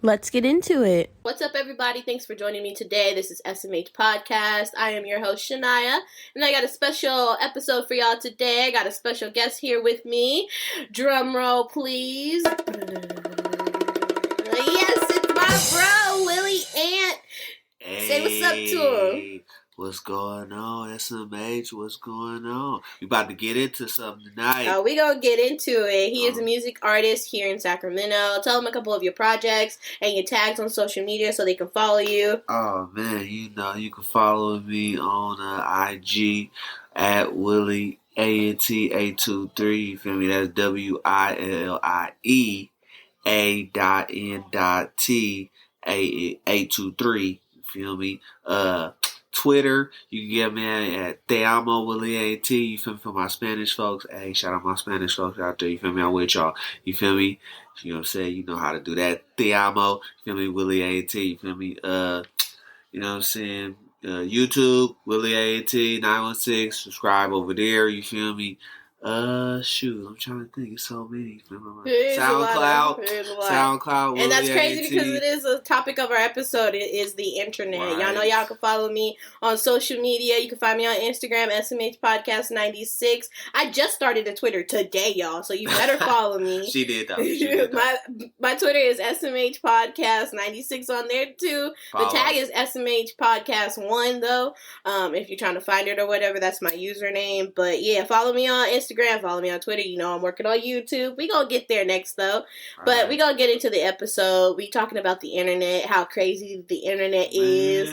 Let's get into it. What's up, everybody? Thanks for joining me today. This is SMH Podcast. I am your host, Shania, and I got a special episode for y'all today. I got a special guest here with me. Drum roll, please. Yes, it's my bro, Willie Ant. Hey, say what's up to him. What's going on, SMH? What's going on? We about to get into something tonight. Oh, we gonna get into it. He is a music artist here in Sacramento. Tell him a couple of your projects and your tags on social media so they can follow you. Oh, man, you can follow me on IG at Willie ANT823. You feel me? That's WILLIE.N.T823. You feel me? Twitter, you can get me at Te Amo Willie AT. You feel me? For my Spanish folks. Hey, shout out my Spanish folks out there. You feel me? I'm with y'all. You feel me? You know what I'm saying? You know how to do that. Te Amo. You feel me? Willie AT. You feel me? You know what I'm saying? YouTube, Willie AT 916. Subscribe over there. You feel me? Shoot, I'm trying to think. It's so many. SoundCloud, and that's crazy because it is a topic of our episode. It is the internet. Right. Y'all know y'all can follow me on social media. You can find me on Instagram, SMH Podcast 96. I just started a Twitter today, y'all, so you better follow me. She did though. My Twitter is SMH Podcast 96 on there too. Follow. The tag is SMH Podcast 1 though. If you're trying to find it or whatever, that's my username. But yeah, follow me on Instagram, follow me on Twitter. You know I'm working on YouTube. We gonna get there next though. But we gonna get into the episode. We talking about the internet, how crazy the internet is,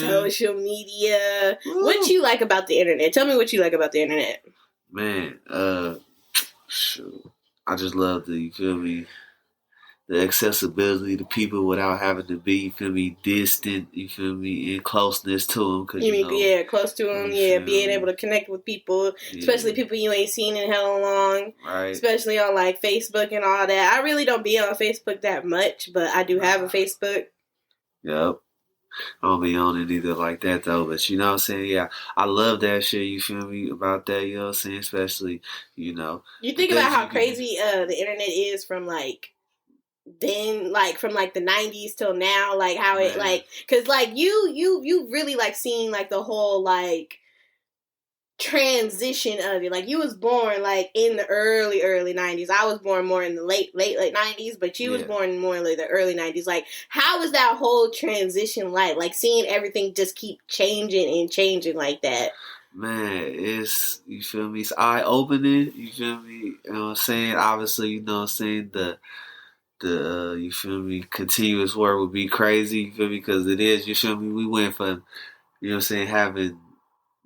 social media. Woo. What you like about the internet? Tell me what you like about the internet. Man, shoot. I just love you feel me? The accessibility to people without having to be, you feel me, distant, you feel me, in closeness to them. Cause, close to them, being able to connect with people, especially people you ain't seen in hell long, right? Especially on, like, Facebook and all that. I really don't be on Facebook that much, but I do have a Facebook. Yep. I don't be on it either like that, though, but you know what I'm saying? Yeah, I love that shit, you feel me, about that, you know what I'm saying? Especially, you know. You think about how crazy the internet is from, like, then like from like the 90s till now, like how it like, cause like you really like seen like the whole like transition of it. Like you was born like in the early 90s. I was born more in the late 90s, but you was born more in like the early 90s. Like how was that whole transition like seeing everything just keep changing and changing like that? Man, it's, you feel me, it's eye-opening, you feel me, you know what I'm saying? Obviously, you know what I'm saying, the you feel me, continuous work would be crazy, you feel me, because it is, you feel me, we went from, you know what I'm saying, having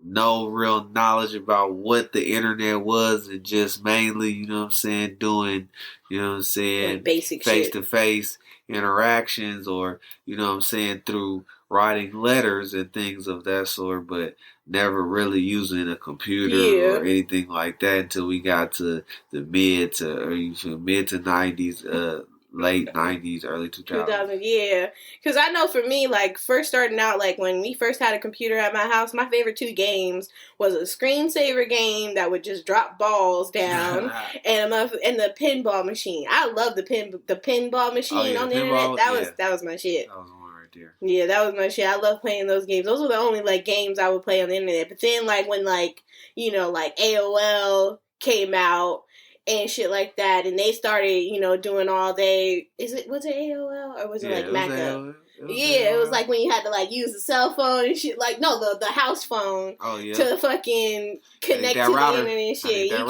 no real knowledge about what the internet was and just mainly, you know what I'm saying, doing, you know what I'm saying, like basic face-to-face interactions or, you know what I'm saying, through writing letters and things of that sort, but never really using a computer or anything like that until we got to the mid to 90s, late 90s, early 2000s. Yeah. Because I know for me, like, first starting out, like, when we first had a computer at my house, my favorite two games was a screensaver game that would just drop balls down and the pinball machine. I love the pinball machine on the internet. That was my shit. That was one right there. Yeah, that was my shit. I love playing those games. Those were the only, like, games I would play on the internet. But then, like, when, like, you know, like, AOL came out, and shit like that, and they started, you know, doing all was it AOL or was it like Mac-up? It was like when you had to like use the cell phone and shit, like no, the house phone to fucking connect to the internet and shit. You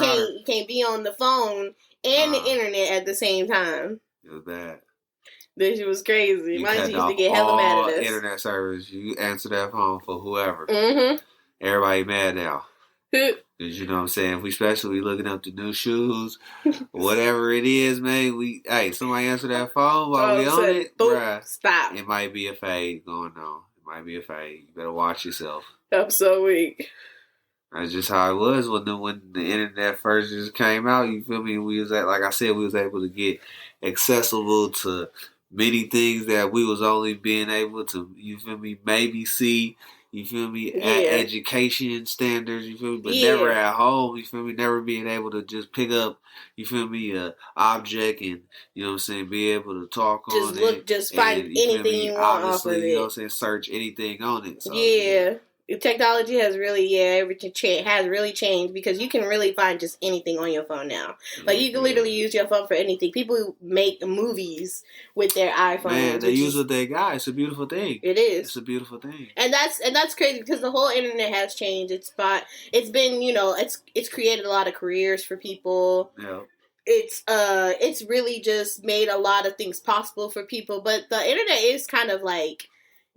can't be on the phone and the internet at the same time. It was bad. This shit was crazy. My used to get hella mad at us. Internet service, you answer that phone for whoever. Mm-hmm. Everybody mad now. Because, you know what I'm saying, we especially looking up the new shoes, whatever it is, man, somebody answer that phone while we on it, bruh, stop. It might be a fade going on. It might be a fade. You better watch yourself. I'm so weak. That's just how it was when the internet first just came out, you feel me? We was like I said, we was able to get accessible to many things that we was only being able to, you feel me, maybe see You feel me? Yeah. Education standards, you feel me? But never at home, you feel me? Never being able to just pick up, you feel me, a object and, you know what I'm saying, be able to talk just on look, it. Just find and, anything you want off of it. You know what I'm saying, search anything on it. So, yeah. Technology has really, everything has really changed because you can really find just anything on your phone now. Like, you can literally use your phone for anything. People make movies with their iPhones. Man, they use what they got. It's a beautiful thing. It is. It's a beautiful thing. And that's crazy because the whole internet has changed. It's been, it's created a lot of careers for people. Yeah. It's really just made a lot of things possible for people. But the internet is kind of like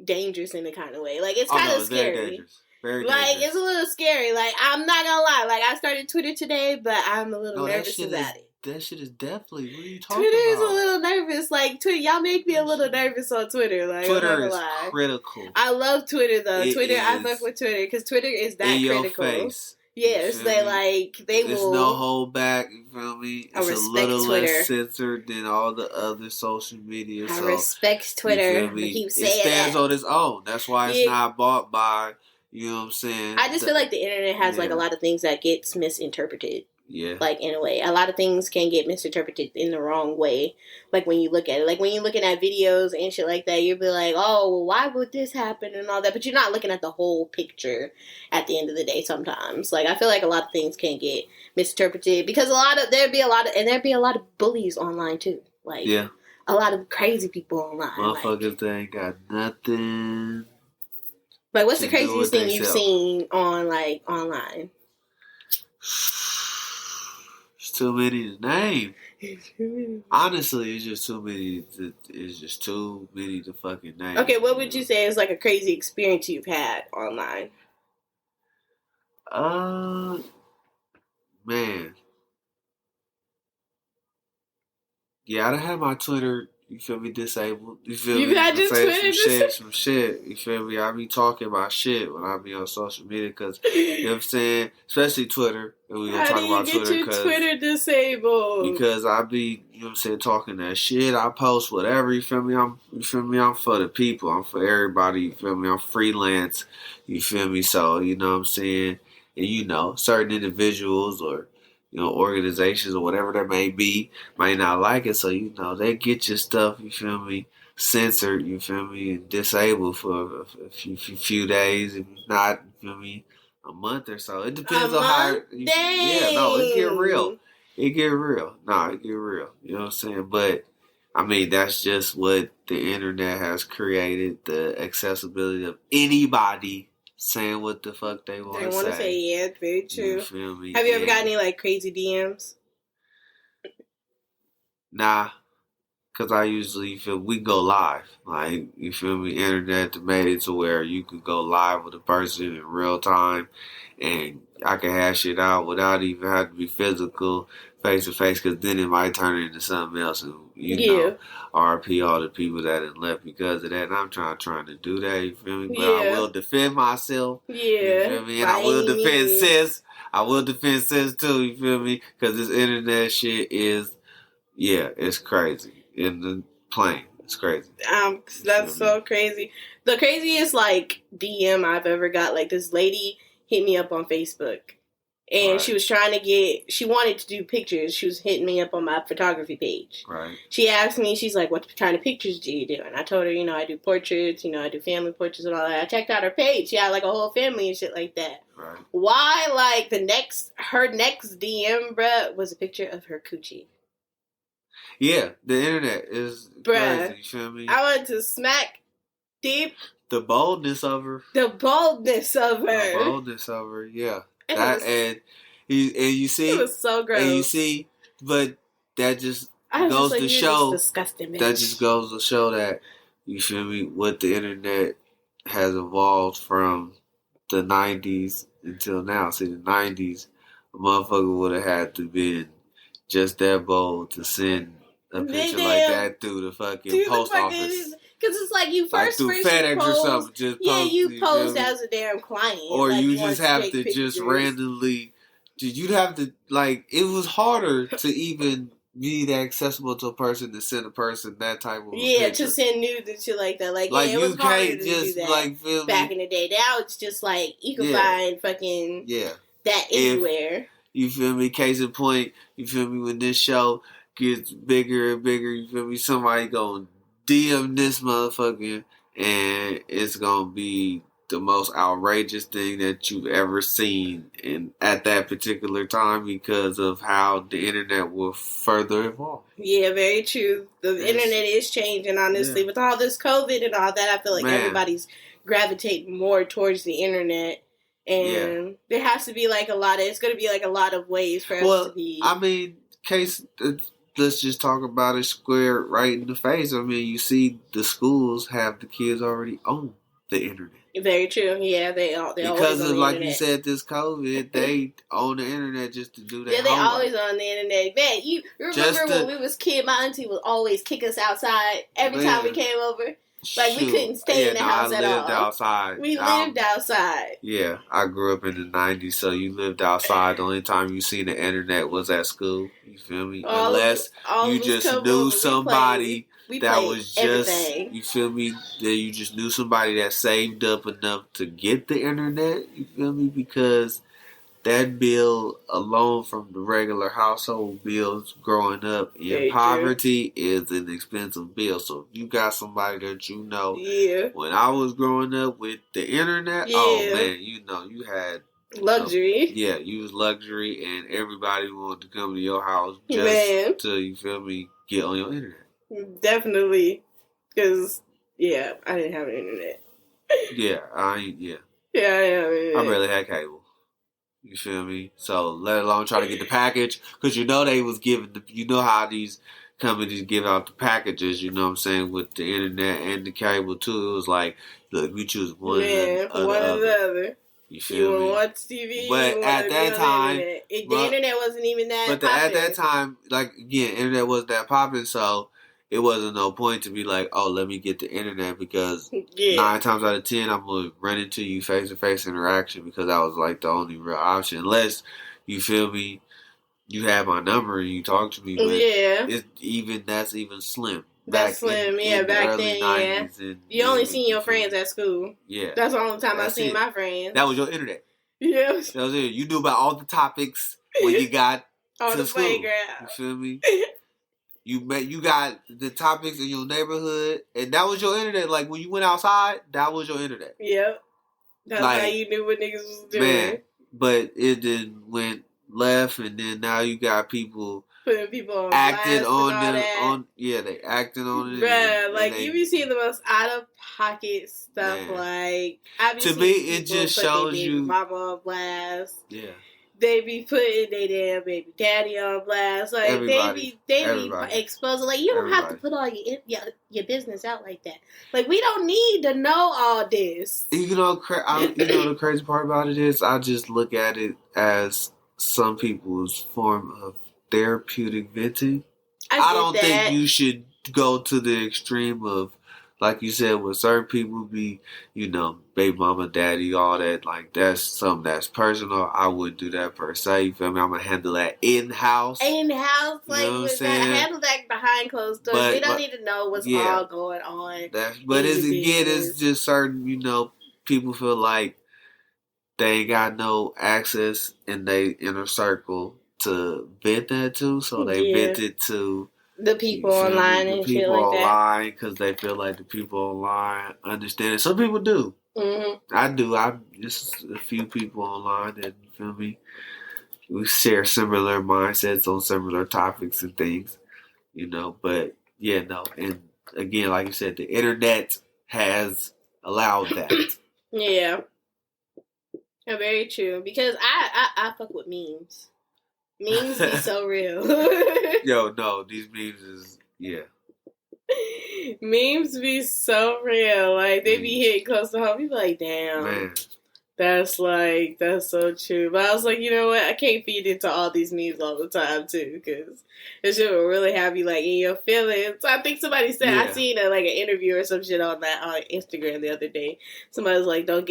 dangerous in a kind of way. Like, it's kind of scary. Very dangerous. Very like dangerous. It's a little scary. Like, I'm not gonna lie. Like, I started Twitter today, but I'm a little nervous about it. That shit is definitely. What are you talking Twitter about? is a little nervous. Like, Twitter, y'all make me a little nervous on Twitter. Like, Twitter is critical. I love Twitter though. I fuck with Twitter because Twitter is that in critical. Your face. Yes, they will. There's no hold back. You feel me? It's a little Twitter. Less censored than all the other social media. I respect Twitter. I keep saying it stands on its own. That's why it's not bought by. You know what I'm saying? I just feel like the internet has like a lot of things that gets misinterpreted. Yeah. Like, in a way. A lot of things can get misinterpreted in the wrong way. Like, when you look at it. Like, when you're looking at videos and shit like that, you'll be like, oh, well, why would this happen and all that? But you're not looking at the whole picture at the end of the day sometimes. Like, I feel like a lot of things can get misinterpreted. Because there'd be a lot of bullies online, too. Like, a lot of crazy people online. Motherfuckers that ain't got nothing. Like, what's the craziest thing you've seen on, like, online? Too many to name. Honestly, it's just too many. It's just too many to fucking name. Okay, what would you say is like a crazy experience you've had online? Man. Yeah, I done had my Twitter. You feel me? Disabled. You feel me? You've had your Twitter some shit. You feel me? I be talking about shit when I be on social media because, you know what I'm saying? Especially Twitter. And we gonna talk about Twitter. How do you get your Twitter disabled? Because I be, you know what I'm saying, talking that shit. I post whatever, you feel me? I'm for the people. I'm for everybody, you feel me? I'm freelance, you feel me? So, you know what I'm saying? And, certain individuals or, organizations or whatever that may be, might not like it. So, they get your stuff, you feel me, censored, you feel me, and disabled for a few days. If not, you feel me, a month or so. It depends on how. It get real. It get real. It get real. You know what I'm saying? But, I mean, that's just what the internet has created, the accessibility of anybody saying what the fuck they want to say. Yeah, it's very true. You feel me? Have you ever got any, like, crazy DMs? Nah. Because I usually we go live. Like, you feel me? Internet made it to where you could go live with a person in real time and I can hash it out without even having to be physical, face to face, because then it might turn into something else. And, RP all the people that have left because of that. And I'm trying to do that, you feel me? But I will defend myself. Yeah. You feel me? And I will defend sis. I will defend sis too, you feel me? Because this internet shit is, it's crazy. In the plane. It's crazy. That's so crazy. The craziest, like, DM I've ever got, like, this lady hit me up on Facebook. And she was she wanted to do pictures. She was hitting me up on my photography page. Right. She asked me, she's like, what kind of pictures do you do? And I told her, I do portraits, I do family portraits and all that. I checked out her page. She had, like, a whole family and shit like that. Right. Why, like, her next DM, bruh, was a picture of her coochie. Yeah, the internet is crazy, you feel me? I wanted to smack deep. The boldness of her. Yeah. And you see, it was so gross. And you see, but that just goes to show. Disgusting, that just goes to show that, you feel me, what the internet has evolved from the 90s until now. See, the 90s, a motherfucker would have had to been just that bold to send a picture like that through the fucking post office. Because it's like you first through FedEx or something. Just post, you post as a damn client. Or you just have to just randomly. You'd have to, like, it was harder to even be that accessible to a person to send a person that type of to picture. send nudes and shit like that. Like Like it was you harder can't to just do that like feel back me. in the day. Now it's just like you can Yeah. find fucking that anywhere. You feel me? Case in point, you feel me? When this show gets bigger and bigger, you feel me? Somebody gonna DM this motherfucker, and it's gonna be the most outrageous thing that you've ever seen, and at that particular time, because of how the internet will further evolve. Yeah, very true. The internet is changing, honestly. With all this COVID and all that, I feel like everybody's gravitating more towards the internet. And there has to be like it's going to be like a lot of ways for us to be. I mean, let's just talk about it square right in the face. I mean, you see the schools have the kids already on the internet. Very true. Yeah, they because of like internet. You said, this COVID, they on the internet just to do that. Yeah, they always on the internet. Man, you remember when we was kids? My auntie would always kick us outside every time we came over. Like we couldn't stay in the house at all. I lived outside. We lived outside. Yeah, I grew up in the '90s, so you lived outside. The only time you seen the internet was at school. You feel me? Unless you just knew somebody. That was just everything. You feel me? That you just knew somebody that saved up enough to get the internet. You feel me? Because that bill alone from the regular household bills growing up in poverty is an expensive bill. So if you got somebody that you know, when I was growing up with the internet, oh man, you know, you had luxury. You was luxury, and everybody wanted to come to your house just to, you feel me, get on your internet. Definitely, because I didn't have an internet. I didn't have internet. I barely had cable. You feel me? So let alone try to get the package, because you know they was giving you know how these companies give out the packages. You know what I'm saying, with the internet and the cable too. It was like, look, we choose one or the other. You feel me? Watch TV, but at that time, the internet wasn't even that. But at that time, like again, internet wasn't that popping, so it wasn't no point to be like, oh, let me get the internet, because 9 times out of 10, I'm going to run into you face-to-face interaction, because that was like the only real option. Unless, you feel me, you have my number and you talk to me. But that's even slim. That's slim, back then, you only seen your friends at school. Yeah. That's the only time I seen my friends. That was your internet. Yeah. That was it. You knew about all the topics when you got on to the school. Playground. You feel me? You got the topics in your neighborhood, and that was your internet. Like when you went outside, that was your internet. Yep, that's how you knew what niggas was doing. Man, but it then went left, and then now you got people putting people on acting on them. That. They acting on it. Bruh, like you be seeing the most out of pocket stuff. Man. Like I be to me, it just shows you mama on blast. Yeah. They be putting their damn baby daddy on blast. Like they be exposing. Like you don't have to put all your business out like that. Like we don't need to know all this. You know the crazy part about it is, I just look at it as some people's form of therapeutic venting. I don't think you should go to the extreme of, like you said, with certain people be, baby mama, daddy, all that. Like, that's something that's personal. I wouldn't do that per se. You feel me? I'm going to handle that in-house. In-house? Like, handle that behind closed doors. We don't need to know what's all going on. It's just certain, people feel like they ain't got no access in their inner circle to vent that to. So they vent it to the people online and shit like that. People online, because they feel like the people online understand it. Some people do. Mm-hmm. I do. Just a few people online that, you feel me, we share similar mindsets on similar topics and things, But and again, like you said, the internet has allowed that. Yeah, very true. Because I fuck with memes. Memes be so real. Yo, no, these memes is, Memes be so real. Like, they be hitting close to home. You be like, damn. Man. That's so true. But I was like, you know what? I can't feed into all these memes all the time too, because it should really have you like in your feelings. So I think somebody said I seen like an interview or some shit on that on Instagram the other day. Somebody was like, don't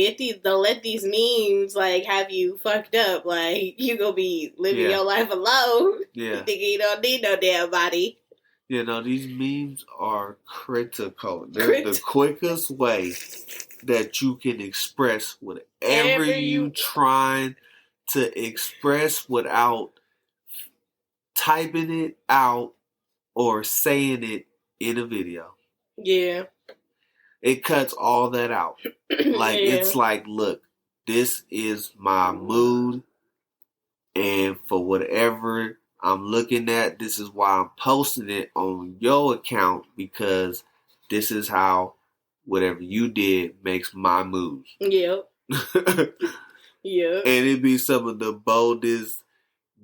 let these memes like have you fucked up. Like you gonna be living your life alone. Yeah, you think you don't need no damn body. You know, these memes are critical. They're the quickest way that you can express whatever you trying to express without typing it out or saying it in a video. Yeah. It cuts all that out. Like, it's like, look, this is my mood, and for whatever I'm looking at, this is why I'm posting it on your account, because this is how whatever you did makes my mood. Yep. Yep. And it'd be some of the boldest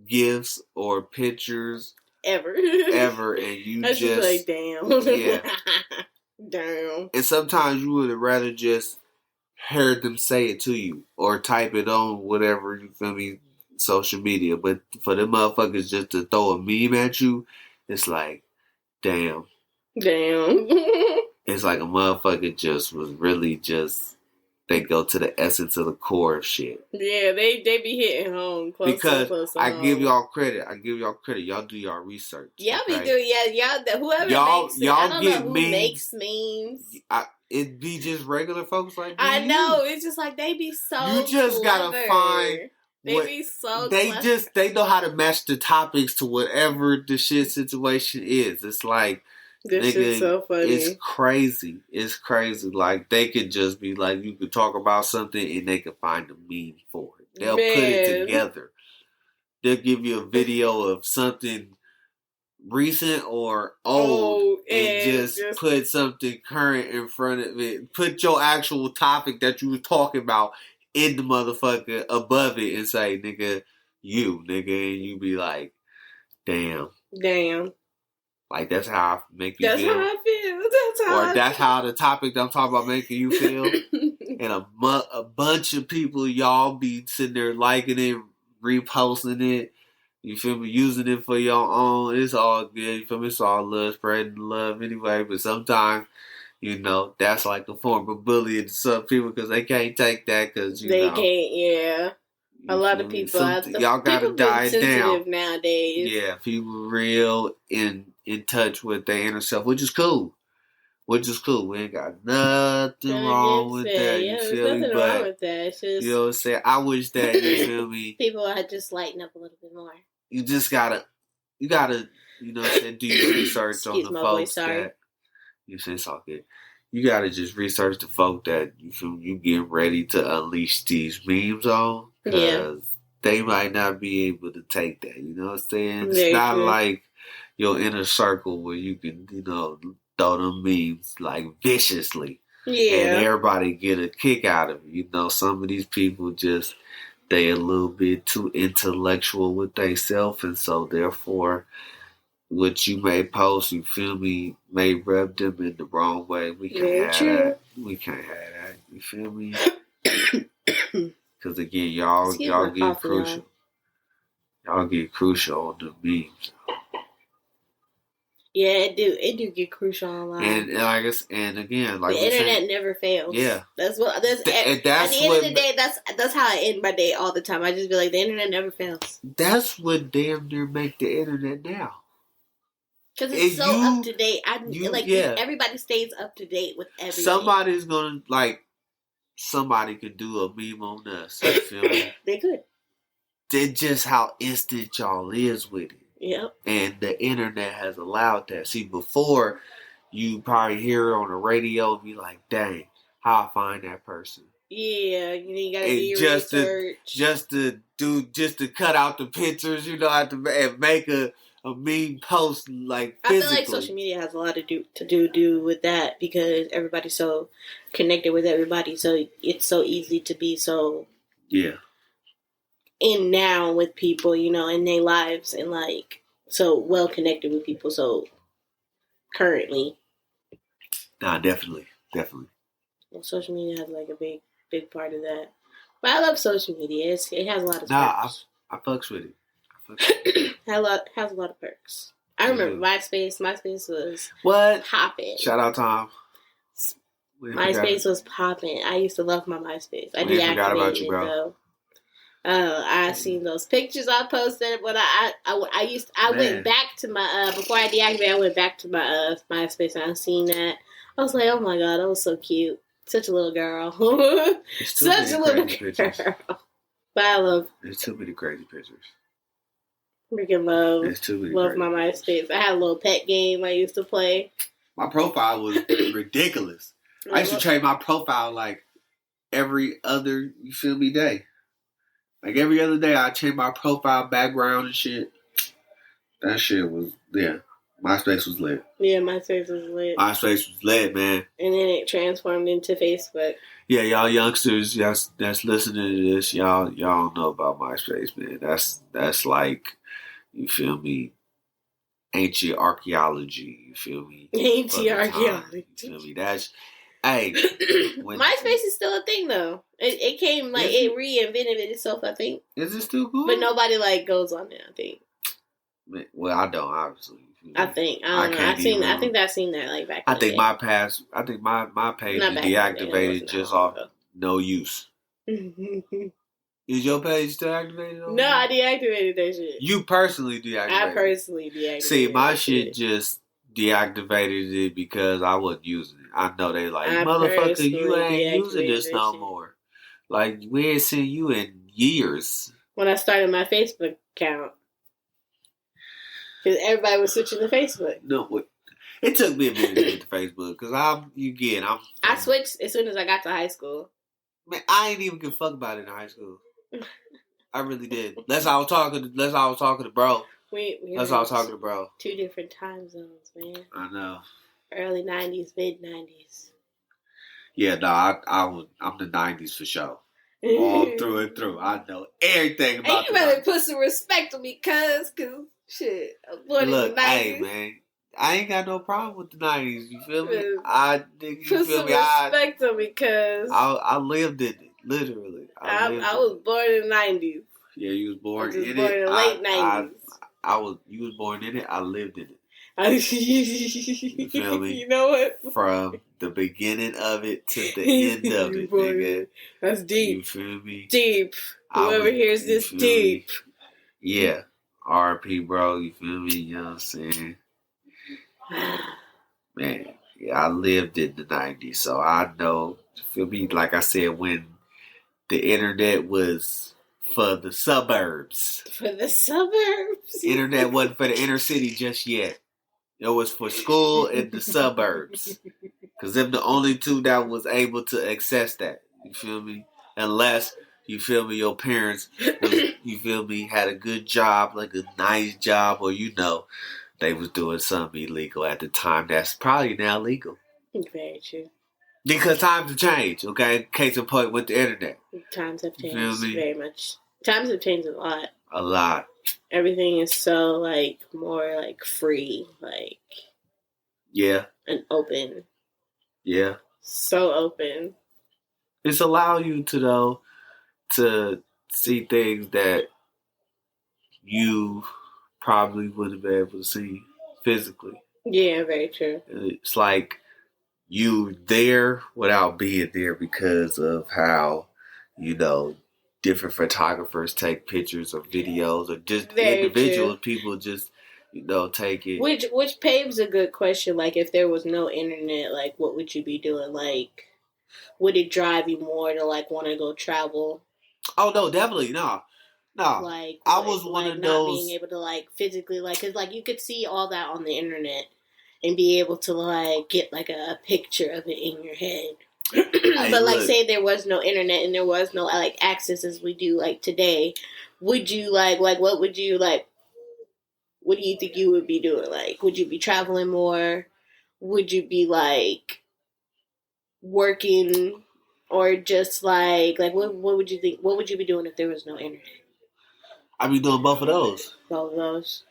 gifts or pictures ever. And you just like, damn. Yeah. Damn. And sometimes you would have rather just heard them say it to you or type it on whatever, you feel me, social media. But for them motherfuckers just to throw a meme at you, it's like, damn. It's like a motherfucker just was really just, they go to the essence of the core of shit. Yeah, they be hitting home close. Because I give y'all credit. Y'all do y'all research. Y'all be doing, whoever makes it. I don't know who makes memes. It'd be just regular folks like I know. It's just like they be so You just clever. Gotta find be so clever. They know how to match the topics to whatever the shit situation is. It's like, this is so funny. It's crazy. Like, they could just be like, you could talk about something and they could find a meme for it. They'll put it together. They'll give you a video of something recent or old and just put something current in front of it. Put your actual topic that you were talking about in the motherfucker above it and say, nigga, and you be like, damn. Like, that's how I make you feel. That's how I feel. That's how the topic I'm talking about making you feel. And a bunch of people, y'all be sitting there liking it, reposting it. You feel me? Using it for your own. It's all good. You feel me? It's all love, spreading love anyway. But sometimes, that's like a form of bullying to some people because they can't take that because, they can't, yeah. A lot of people. Y'all gotta die down nowadays. Yeah, people real in touch with their inner self, which is cool. We ain't got nothing wrong with that. Yeah, there's nothing wrong with that. It's just, you know what I'm saying? I wish that, you feel me? People had just lighten up a little bit more. You just gotta, you know what I'm saying, do your research on the folks that, you say it's all good. You gotta just research the folk that you get ready to unleash these memes on. Because they might not be able to take that. You know what I'm saying? It's not like your inner circle where you can, throw them memes like viciously. Yeah. And everybody get a kick out of it. Some of these people just, they a little bit too intellectual with themselves, and so therefore what you may post, you feel me, may rub them in the wrong way. We can't have that. We can't have that. You feel me? Because again, y'all get crucial. Y'all get crucial on the memes. Yeah, it do get crucial online. And I guess, and again, like the internet never fails. Yeah, that's at the end of the day. That's how I end my day all the time. I just be like, the internet never fails. That's what damn near make the internet now. Because it's up to date. Everybody stays up to date with everything. Somebody's gonna somebody could do a meme on us. You feel me? They could. That's just how instant y'all is with it. Yep. And the internet has allowed that. See, before, you probably hear it on the radio and be like, dang, how I find that person. Yeah, you gotta do your research. Just to cut out the pictures, have to make a meme post like physically. I feel like social media has a lot to do with that because everybody's so connected with everybody, so it's so easy to be so in now with people, in their lives and so well connected with people. So currently, nah, definitely. Well, social media has a big part of that. But I love social media. It has a lot of perks. I fucks with it. Has a lot of perks. I remember MySpace. MySpace was popping. Shout out Tom. MySpace was popping. I used to love my MySpace. I forgot about deactivated you, it bro. though. I seen those pictures I posted, but I went back to my before I deactivated. I went back to my MySpace and I seen that. I was like, oh my god, that was so cute. Such a little girl. Such a little girl. But I love. There's too many crazy pictures. Freaking love. There's too many. Love my MySpace. I had a little pet game I used to play. My profile was ridiculous. I used to change my profile like every other, you feel me, day. Like every other day, I change my profile, background, and shit. That shit was, MySpace was lit. Yeah, MySpace was lit. MySpace was lit, man. And then it transformed into Facebook. Yeah, y'all youngsters that's listening to this, y'all don't know about MySpace, man. That's like, you feel me, ancient archaeology. You feel me? Ancient archaeology. You feel me? That's, hey. MySpace is still a thing, though. It came, like, it reinvented itself, I think. Is it still cool? But nobody, like, goes on it, I think. Well, I don't, obviously. I think. I don't know. I think I've seen that, like, back in the day. my page is deactivated just off no use. Is your page still activated? No, I deactivated that shit. You personally deactivated it? I personally deactivated it. See, my shit just deactivated it because I wasn't using it. I know they like, motherfucker, you ain't using this no more. Like, we ain't seen you in years. When I started my Facebook account. Because everybody was switching to Facebook. No, it took me a minute to get to Facebook. Because I switched as soon as I got to high school. Man, I ain't even give a fuck about it in high school. I really did. Unless I was talking to bro. That's how I was talking to bro. 2 different time zones, man. I know. Early 90s, mid 90s. Yeah, no, I'm the 90s for sure. All through and through. I know everything about it. And you better put some respect on me, cuz shit. I'm born in the 90s. Hey, man. I ain't got no problem with the 90s. You feel me? Put some respect on me, cuz. I lived in it, literally. I was born in the 90s. Yeah, you was born in it. Born in the late 90s. You was born in it. I lived in it. You feel me? You know what? From the beginning of it to the end of it, nigga. That's deep. You feel me? Deep. Whoever hears this, deep. Yeah. R.P. bro, you feel me? You know what I'm saying? Man, yeah, I lived in the 90s, so I know, you feel me? Like I said, when the internet was for the suburbs. For the suburbs? Internet wasn't for the inner city just yet. It was for school and the suburbs. Because them the only two that was able to access that. You feel me? Unless, you feel me, your parents, you feel me, had a good job, like a nice job, or they was doing something illegal at the time that's probably now legal. Very true. Because times have changed, okay? Case in point with the internet. Times have changed very much. Times have changed a lot. A lot. Everything is so, like, more, like, free, like... Yeah. And open. Yeah. So open. It's allowed you to see things that you probably wouldn't be able to see physically. Yeah, very true. It's like you there without being there because of how, different photographers take pictures or videos, or just very individual true. People just, take it. Which paves a good question. Like, if there was no internet, like, what would you be doing? Like, would it drive you more to, like, want to go travel? Oh, no, definitely, no. Like, I was one of those. Not being able to, like, physically, like, because, like, you could see all that on the internet and be able to, like, get, like, a picture of it in your head. But, like, say there was no internet and there was no, like, access as we do, like, today, would you, like, what would you, like, what do you think you would be doing? Like, would you be traveling more? Would you be, like, working, or just, like, what would you think, what would you be doing if there was no internet? I'd be doing both of those. Both of those.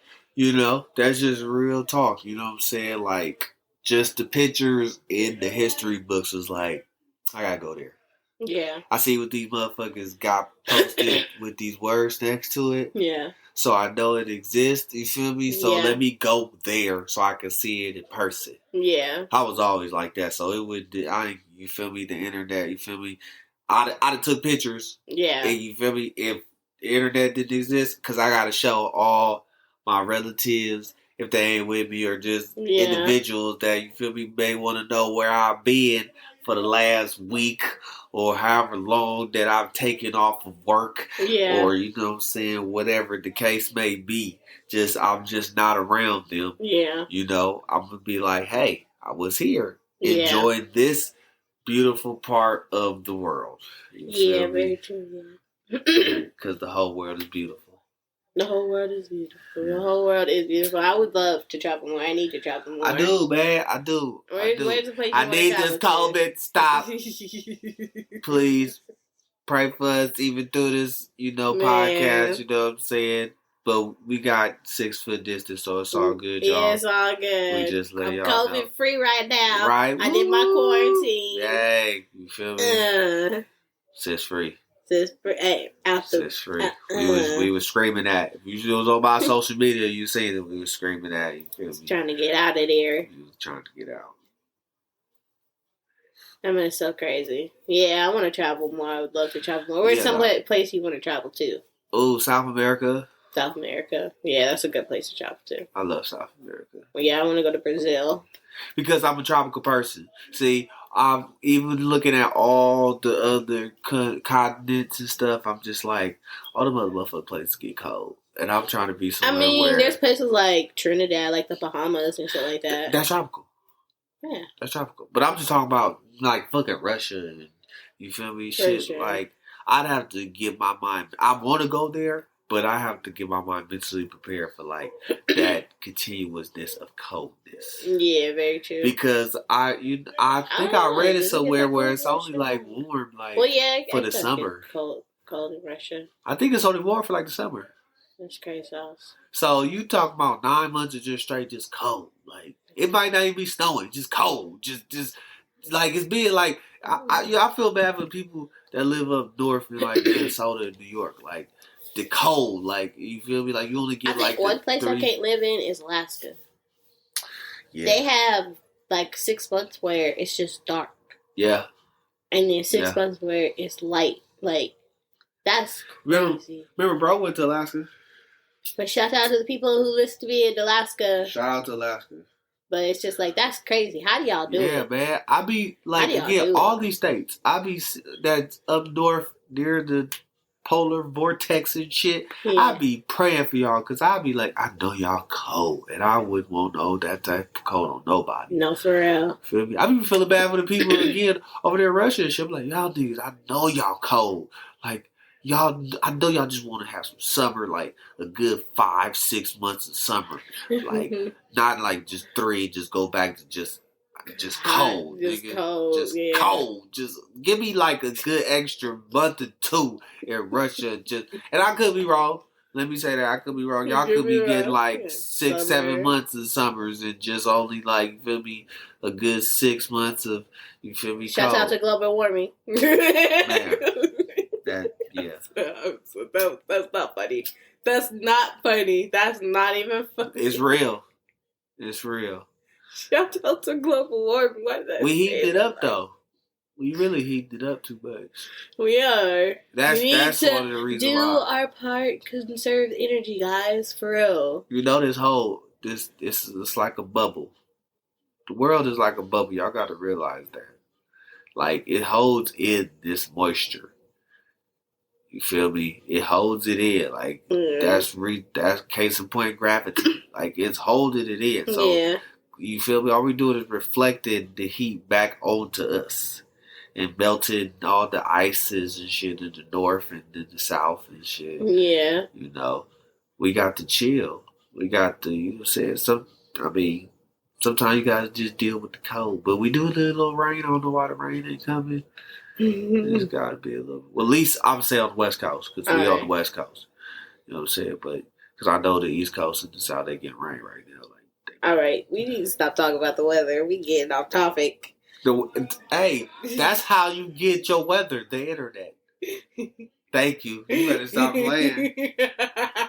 That's just real talk, you know what I'm saying? Like, just the pictures in the history books was like, I gotta go there. Yeah. I see what these motherfuckers got posted with these words next to it. Yeah. So I know it exists. You feel me? So let me go there so I can see it in person. Yeah. I was always like that. So it would. You feel me? The internet. You feel me? I'd have took pictures. Yeah. And you feel me? If the internet didn't exist, because I gotta show all my relatives if they ain't with me or just individuals that you feel me may want to know where I've been for the last week or however long that I've taken off of work or you know what I'm saying, whatever the case may be. I'm just not around them. Yeah. You know, I'm gonna be like, hey, I was here. Enjoy this beautiful part of the world. Yeah, very true. Because the whole world is beautiful. The whole world is beautiful. The whole world is beautiful. I would love to travel more. I need to travel more. I do, man. I do. Where's the place I need this COVID to stop. Please pray for us even through this, podcast. You know what I'm saying? But we got 6 foot distance, so it's all good, y'all. Yeah, it's all good. We just let y'all know. COVID free right now. Right. I did my quarantine. Hey, you feel me? Sis free. Sis free. We was screaming that. If you was on my social media, you seen it. We was screaming that. You feel me? Trying to get out of there. We was trying to get out. I mean, it's so crazy. Yeah, I want to travel more. I would love to travel more. Where's some place you want to travel to? Oh, South America. South America. Yeah, that's a good place to travel to. I love South America. Well, yeah, I want to go to Brazil. Because I'm a tropical person. See, I'm even looking at all the other continents and stuff. I'm just like, all the motherfucking places get cold. And I'm trying to be somewhere where... there's places like Trinidad, like the Bahamas and shit like that. That's tropical. Yeah. That's tropical. But I'm just talking about, like, fucking Russia and, you feel me? Shit, sure. Like, I'd have to get my mind... I want to go there, but I have to get my mind mentally prepared for, like, that continuousness of coldness. Yeah, very true. Because I think I read it somewhere where it's only, like, warm, like, for the summer. Cold in Russia. I think it's only warm for, like, the summer. That's crazy sauce. So, you talk about 9 months of just straight, just cold. Like, it might not even be snowing, just cold. Just like, it's being, like, I feel bad for people that live up north in, like, Minnesota and New York. Like, the cold, like, you feel me? Like, you only get, like, one place I can't live in is Alaska. Yeah. They have, like, 6 months where it's just dark. Yeah. And then 6 months where it's light. Like, that's crazy. Remember, bro went to Alaska? But shout out to the people who listen to me in Alaska. Shout out to Alaska. But it's just like, that's crazy. How do y'all do it? Yeah, man. I be, like, again, all these states. I be, that's up north near the polar vortex and shit. Yeah. I be praying for y'all because I be like, I know y'all cold. And I wouldn't want no that type of cold on nobody. No, for real. Feel me? I be feeling bad for the people, again, over there in Russia and shit. I'm like, y'all dudes, I know y'all cold. Like, y'all, I know y'all just want to have some summer, like a good 5-6 months of summer, like not like just 3. Just go back to just cold, cold. Just give me like a good extra month or 2 in Russia. And I could be wrong. Let me say that I could be wrong. Y'all could be getting like 6-7 months of summers and just only like, you feel me, a good 6 months of, you feel me. Shout out to global warming. Man. Yeah. That's not funny. That's not funny. That's not even funny. It's real. It's real. Shout out to global warming. We heated it up though. We really heated it up too much. We are. That's one of the reasons do why. our part, conserve energy, guys. For real. You know this it's like a bubble. The world is like a bubble. Y'all got to realize that. Like, it holds in this moisture. You feel me? It holds it in. Like, that's case in point gravity. Like, it's holding it in. So, you feel me? All we doing is reflecting the heat back onto us. And melting all the ices and shit in the north and in the south and shit. Yeah. You know, we got to chill. We got to, you know what I'm saying? Sometimes you gotta just deal with the cold. But we do a little rain. I don't know why the rain ain't coming. There's gotta be a little. Well, at least I'm saying on the West Coast because we on the West Coast. You know what I'm saying? But because I know the East Coast and the South, they getting rain right now. All right, we need to stop talking about the weather. We getting off topic. Hey, that's how you get your weather. The internet. Thank you. You better stop playing.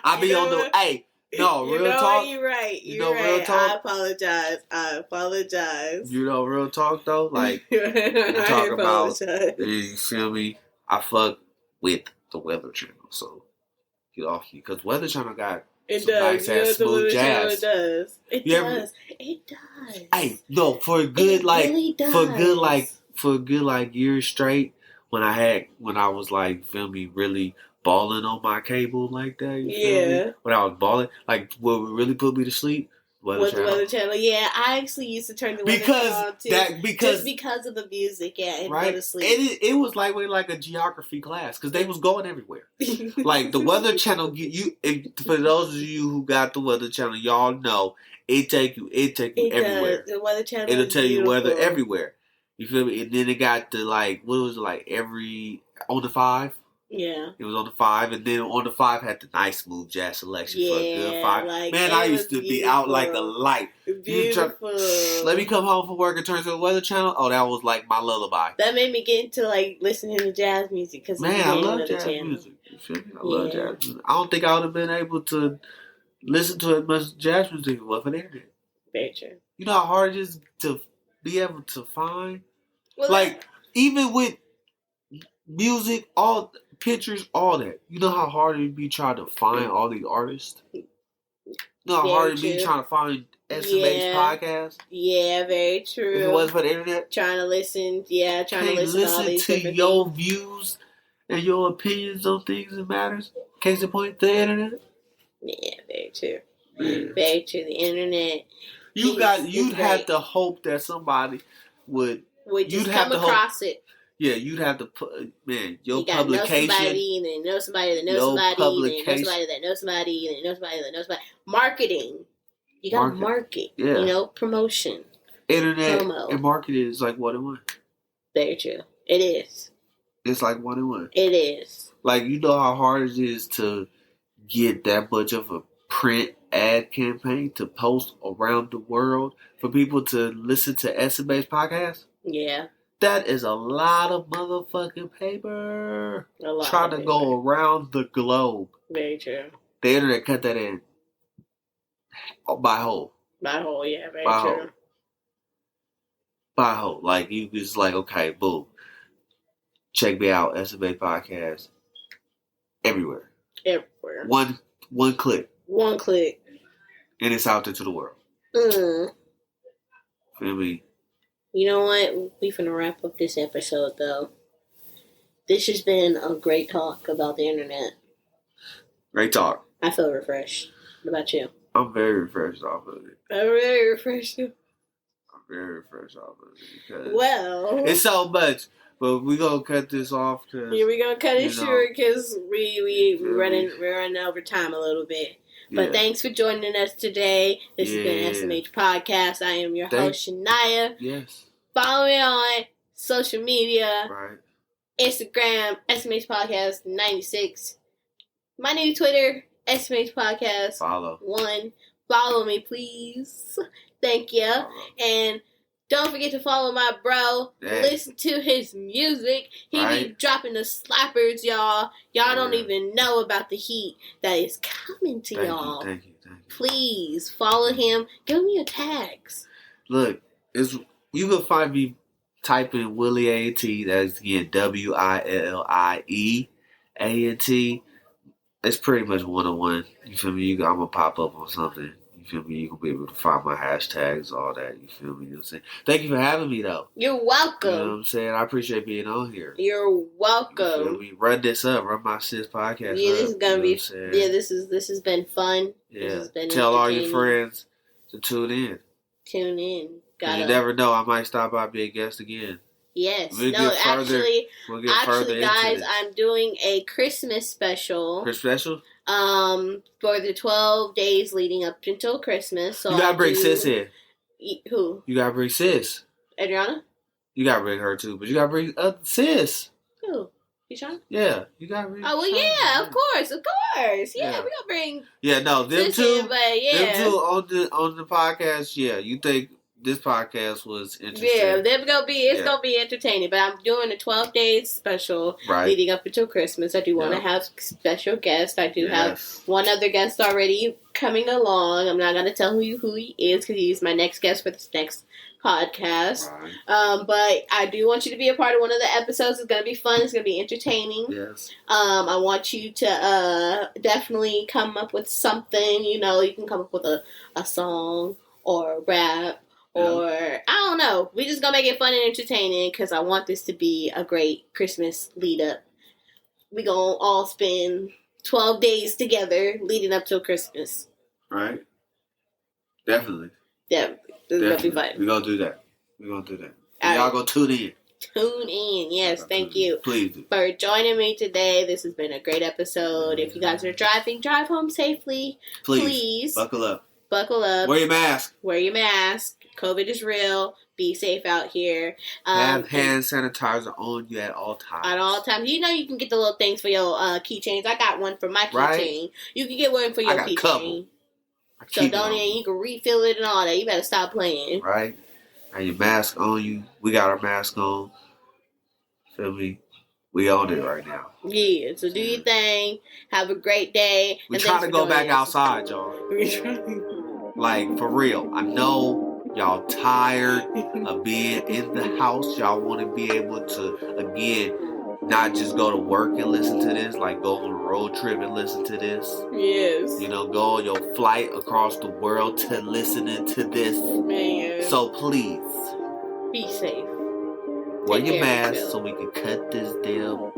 I be on the. Hey, no, real talk. You're right. You're right. Real talk. I apologize. Real talk though. Like you talk about. You feel me? I fuck with the Weather Channel, so get off you because Weather Channel got. It some does. Nice ass smooth jazz. It does. It does. It does. Hey, no, for a good years straight. When I was like, feel me, really balling on my cable like that. You feel me? When I was balling, like what would really put me to sleep. Weather Channel. Yeah, I actually used to turn the Weather Channel on too. Just because of the music, and go to sleep. It was like a geography class because they was going everywhere. Like the Weather Channel, for those of you who got the Weather Channel, y'all know it take you everywhere. The Weather Channel, it'll tell you weather everywhere. You feel me? And then it got the what was it every on the 5? Yeah. It was on the 5, and then on the 5 had the nice smooth jazz selection for a good 5. Man, I used to be out like a light. Beautiful. Let me come home from work and turn to the Weather Channel. Oh, that was like my lullaby. That made me get into listening to jazz music because man, I love jazz music. You feel me? I love jazz music. I don't think I would have been able to listen to as much jazz music if it wasn't for the internet. Very true. You know how hard it is to be able to find, even with music, all pictures, all that. You know how hard it'd be trying to find all these artists. You know how hard it'd be trying to find SMH podcasts. Yeah, very true. If it wasn't for the internet, trying to listen to all these to your views and your opinions on things that matters. Case in point, the internet. Yeah, very true. Yeah. Very true. The internet. You'd have to hope that somebody would just come across it. Yeah, you'd have to put your publication. Know somebody, and then know somebody that knows somebody, and then know somebody that knows somebody, and then know somebody that knows somebody. Marketing. You got to market. Yeah. Promotion. Internet and marketing is like 1 and 1. Very true. It is. It's like 1 and 1. It is. Like you know how hard it is to get that much of a print ad campaign to post around the world for people to listen to SMH podcasts? Yeah. That is a lot of motherfucking paper. Trying to go around the globe. Very true. The internet cut that in by whole. By whole, yeah, very true. By whole. Like you just okay, boom. Check me out, SMH podcast. Everywhere. Everywhere. One click. One click. And it's out there to the world. Feel me? You know what? We finna wrap up this episode, though. This has been a great talk about the internet. Great talk. I feel refreshed. What about you? I'm very refreshed off of it. I'm very refreshed. I'm very refreshed off of it. Well. It's so much. But we're going to cut this off. Yeah, we're going to cut it short because we're running over time a little bit. But thanks for joining us today. This has been SMH Podcast. I am your host, Shania. Yes. Follow me on social media. Right. Instagram, SMH Podcast 96. My new Twitter, SMH Podcast 1. Follow me, please. Thank you. And don't forget to follow my bro. Listen to his music. He be dropping the slappers, y'all. Y'all don't even know about the heat that is coming to y'all. Thank you. Please follow him. Give me your tags. Look, you can find me typing Willie A&T. That's again WILLIEANT. It's pretty much 1-on-1. You feel me? I'm gonna pop up on something. You feel me? You can be able to find my hashtags, all that. You feel me? You know what I'm saying? Thank you for having me, though. You're welcome. You know what I'm saying? I appreciate being on here. You're welcome. You feel me? Run this up. Run my sis podcast. Yeah, this is gonna be. Yeah, this has been fun. Yeah. This has been tell all your friends to tune in. Tune in. You never know. I might stop by and be a guest again. Yes. Actually, guys, I'm doing a Christmas special. Christmas special? For the 12 days leading up until Christmas. So you gotta bring sis in. Who? You gotta bring sis. Adriana? You gotta bring her too, but you gotta bring sis. Who? Keyshawn? Yeah, you gotta bring. Oh well, yeah, of course. Yeah, we gonna bring. Yeah, no, them sis two. in, but yeah, them two on the podcast. Yeah, you think this podcast was interesting. Yeah, it's gonna be entertaining. But I'm doing a 12 days special leading up until Christmas. I do want to have special guests. I do have one other guest already coming along. I'm not gonna tell who he is because he's my next guest for this next podcast. Right. But I do want you to be a part of one of the episodes. It's gonna be fun. It's gonna be entertaining. Yes. I want you to definitely come up with something. You know, you can come up with a song or a rap. Or, I don't know. We're just going to make it fun and entertaining because I want this to be a great Christmas lead up. We're going to all spend 12 days together leading up till Christmas. Right. Definitely. Yeah. This is going to be fun. We're going to do that. Y'all go tune in. Tune in. Yes, thank you. Please do. For joining me today. This has been a great episode. If you guys are driving, drive home safely. Please. Buckle up. Wear your mask. COVID is real. Be safe out here. Have hand sanitizer on you at all times. You know you can get the little things for your keychains. I got one for my keychain. Right? You can get one for your keychain. So you can refill it and all that. You better stop playing. Right. Have your mask on you. We got our mask on. Feel me? We on it right now. Yeah. So do your thing. Have a great day. We trying to go back outside, y'all. Like, for real. I know y'all tired of being in the house. Y'all want to be able to, again, not just go to work and listen to this. Like, go on a road trip and listen to this. Yes. You know, go on your flight across the world to listening to this. Man. So, please. Be safe. Wear your mask so we can cut this damn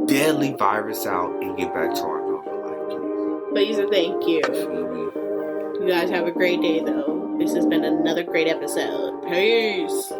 deadly virus out and get back to our normal life. Please and thank you. You guys have a great day, though. This has been another great episode. Peace.